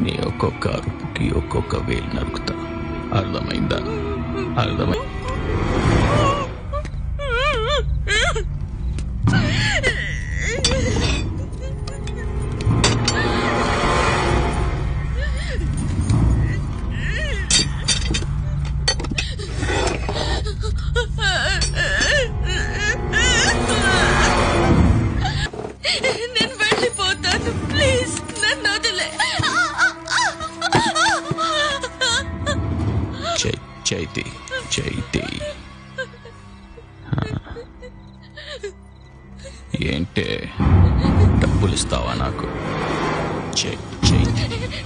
నీ ఒక్కొక్క అరుపుకి ఒక్కొక్క వేలు నరుకుతా. అర్థమైందా? అర్థమై నేను వెళ్ళిపోతాను. ప్లీజ్ నన్ను వదిలే. చైతి చైతి ఏంటే డబ్బులు ఇస్తావా నాకు?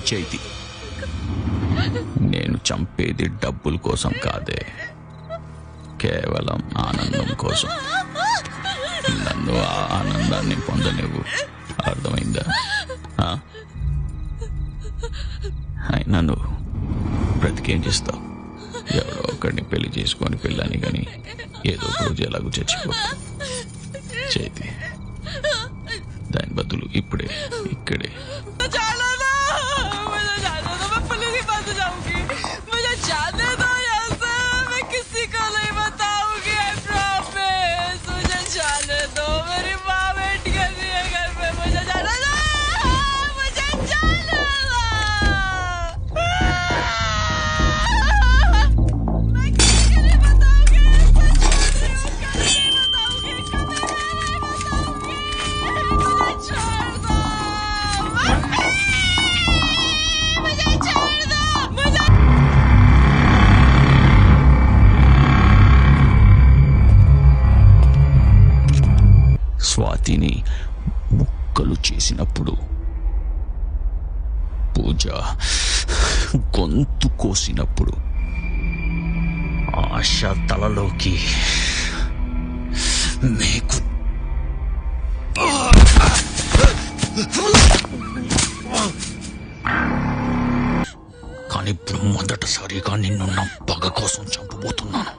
చైతి నేను చంపేది డబ్బుల కోసం కాదే, కేవలం ఆనందం కోసం. నన్ను ఆ ఆనందాన్ని పొందనివ్వు. అర్థమైందా? అయినా నువ్వు బ్రతికేం చేస్తావు? ఎవరో ఒకడిని పెళ్లి చేసుకొని పెళ్ళాని కానీ ఏదో ఒక రోజు ఎలాగో చచ్చిపోతా. చేతి దాని బదులు ఇప్పుడే ఇక్కడే స్వాతిని ముక్కలు చేసినప్పుడు, పూజ గొంతు కోసినప్పుడు, ఆశ తలలోకి మేకు కానీ ఇప్పుడు మొదటిసారిగా నిన్ను నా పగ కోసం చంపబోతున్నాను.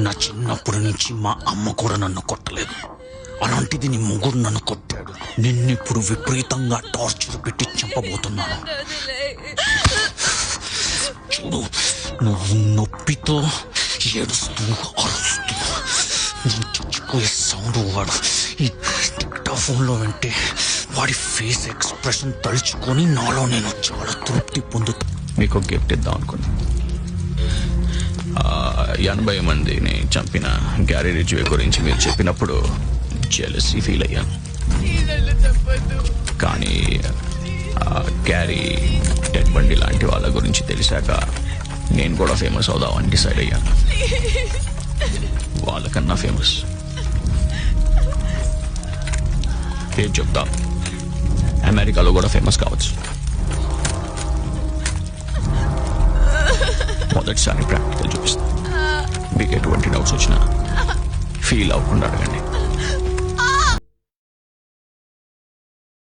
నా చిన్నప్పటి నుంచి మా అమ్మ కూడా నన్ను కొట్టలేదు, అలాంటిది నీ మొగుడు నన్ను కొట్టాడు. నిన్నిప్పుడు విపరీతంగా టార్చర్ పెట్టి చంపబోతున్నాను. చూడు, నువ్వు నొప్పితో ఏడుస్తూ అరుస్తూ నువ్వు చచ్చిపోయే సౌండ్ వాడు ఈ ఫోన్లో వింటే వాడి ఫేస్ ఎక్స్ప్రెషన్ తలుచుకొని నాలో నేను చాలా తృప్తి పొందుతా. మీకు గిఫ్ట్ ఇద్దాం అనుకున్నా. 80 మందిని చంపిన గ్యారీ రిజ్వే గురించి మీరు చెప్పినప్పుడు జెలసీ ఫీల్ అయ్యాను. కానీ గ్యారీ టెడ్ బండి లాంటి వాళ్ళ గురించి తెలిసాక నేను కూడా ఫేమస్ అవుదామని డిసైడ్ అయ్యాను. వాళ్ళకన్నా ఫేమస్. ఏం చెప్తాం, అమెరికాలో కూడా ఫేమస్ కావచ్చు. మొదటిసారి ప్రాక్టికల్ చూపిస్తాను. మీకు ఎటువంటి డౌట్స్ వచ్చినా ఫీల్ అవ్వకుండా అడగండి.